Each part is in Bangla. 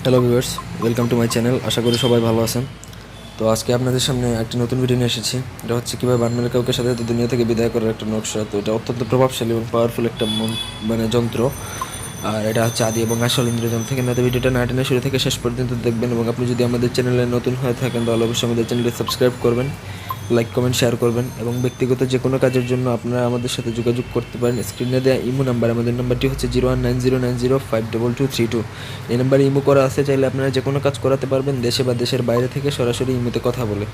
Hello viewers, welcome to my channel. আশা করি সবাই ভালো আছেন। তো আজকে আপনাদের সামনে একটি নতুন ভিডিও নিয়ে এসেছি। এটা হচ্ছে কীভাবে বানমেলে কাউকে সাথে সাথে দুনিয়া থেকে বিদায় করার একটা নকশা। তো এটা অত্যন্ত প্রভাবশালী এবং পাওয়ারফুল একটা যন্ত্র। আর এটা হচ্ছে আদি এবং আসল ইন্দ্রজাল থেকে। না, ভিডিওটা না টেনে শুরু থেকে শেষ পর্যন্ত দেখবেন। এবং আপনি যদি আমাদের চ্যানেলে নতুন হয়ে থাকেন তাহলে অবশ্যই আমাদের চ্যানেলটি সাবস্ক্রাইব করবেন, লাইক কমেন্ট শেয়ার করবেন। এবং ব্যক্তিগত যে কোনো কাজের জন্য আপনারা আমাদের সাথে যোগাযোগ করতে পারেন। স্ক্রিনে দেওয়া ইমো নাম্বার, আমাদের নাম্বারটি হচ্ছে 0190905222। এই নাম্বারে ইমো করা আছে, চাইলে আপনারা যে কোনো কাজ করাতে পারবেন দেশে বা দেশের বাইরে থেকে সরাসরি ইমোতে কথা বলে।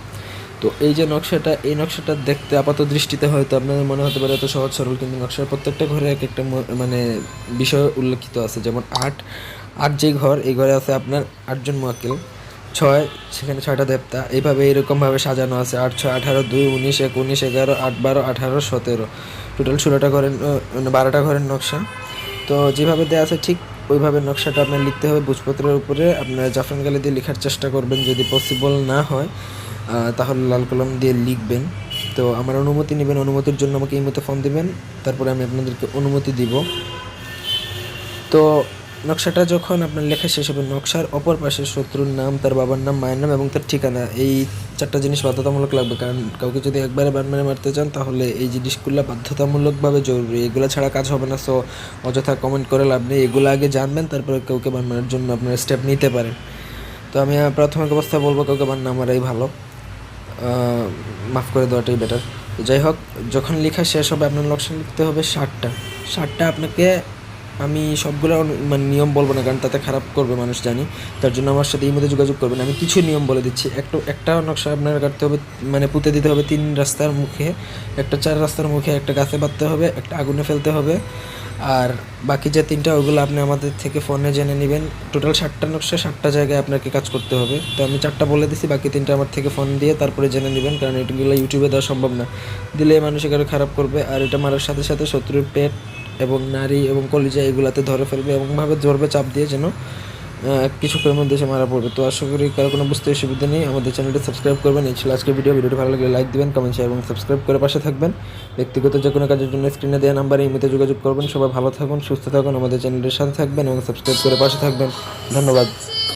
তো এই যে নকশাটা, এই নকশাটা দেখতে আপাত দৃষ্টিতে হয়তো আপনাদের মনে হতে পারে এত সহজ সরল, কিন্তু নকশার প্রত্যেকটা ঘরে এক একটা বিষয় উল্লেখিত আছে। যেমন আট যে ঘর, এই ঘরে আছে আপনার 8জন মোয়াক্কেল, 6 সেখানে 6টা দেবতা, এইভাবে এরকমভাবে সাজানো আছে। 8, 6, 18, 2, 19, 19, 11, 8, 12, 18, 17, টোটাল 16টা ঘরের 12টা ঘরের নকশা। তো যেভাবে দেওয়া আছে ঠিক ওইভাবে নকশাটা আপনার লিখতে হবে ভোজপত্রের উপরে। আপনারা জাফরান কালি দিয়ে লেখার চেষ্টা করবেন, যদি পসিবল না হয় তাহলে লাল কলম দিয়ে লিখবেন। তো আমার অনুমতি নেবেন, অনুমতির জন্য আমাকে এই মতো ফোন দেবেন, তারপরে আমি আপনাদেরকে অনুমতি দিব। তো নকশাটা যখন আপনার লেখা শেষ হবে, নকশার অপর পাশে শত্রুর নাম, তার বাবার নাম, মায়ের নাম এবং তার ঠিকানা, এই 4টা জিনিস বাধ্যতামূলক লাগবে। কারণ কাউকে যদি একবারে বান মেরে মারতে চান তাহলে এই জিনিসগুলো বাধ্যতামূলকভাবে জরুরি, এগুলো ছাড়া কাজ হবে না। সো অযথা কমেন্ট করে লাভ নেই, এগুলো আগে জানবেন, তারপরে কাউকে বান মারার জন্য আপনারা স্টেপ নিতে পারেন। তো আমি প্রাথমিক অবস্থায় বলবো কাউকে বান না মারাই ভালো, মাফ করে দেওয়াটাই বেটার। তো যাই হোক, যখন লেখা শেষ হবে আপনার নকশা লিখতে হবে 60টা। আপনাকে আমি সবগুলো নিয়ম বলবো না, কারণ তাতে খারাপ করবে মানুষ জানি। তার জন্য আমার সাথে এই মধ্যে যোগাযোগ করবেন। আমি কিছু নিয়ম বলে দিচ্ছি। একটা নকশা আপনার কাটতে হবে, পুঁতে দিতে হবে 3 রাস্তার মুখে, একটা 4 রাস্তার মুখে, একটা গাছে বাঁধতে হবে, একটা আগুনে ফেলতে হবে। আর বাকি যে 3টা ওগুলো আপনি আমাদের থেকে ফোনে জেনে নেবেন। টোটাল 60টা নকশা, 60টা জায়গায় আপনাকে কাজ করতে হবে। তো আমি 4টা বলে দিচ্ছি, বাকি 3টা আমার থেকে ফোন দিয়ে তারপরে জেনে নেবেন, কারণ এগুলো ইউটিউবে দেওয়া সম্ভব না। দিলে মানুষের আরও খারাপ করবে। আর এটা মারার সাথে সাথে শত্রুর পেট এবং নারী এবং কলিজা এগুলাতে ধরে ফেলবে, এমনভাবে ধরবে চাপ দিয়ে যেন কিছুক্ষণের মধ্যে সে মারা পড়বে। তো আশা করি কারো কোনো বুঝতে অসুবিধা নেই। আমাদের চ্যানেলটি সাবস্ক্রাইব করবেন। এই ছিল আজকের ভিডিওটি ভালো লাগলে লাইক দিবেন, কমেন্ট শেয়ার এবং সাবস্ক্রাইব করে পাশে থাকবেন। ব্যক্তিগত যে কোনো কাজের জন্য স্ক্রিনে দেওয়া নাম্বারে এই মধ্যে যোগাযোগ করবেন। সবাই ভালো থাকুন, সুস্থ থাকুন, আমাদের চ্যানেলের সাথে থাকবেন এবং সাবস্ক্রাইব করে পাশে থাকবেন। ধন্যবাদ।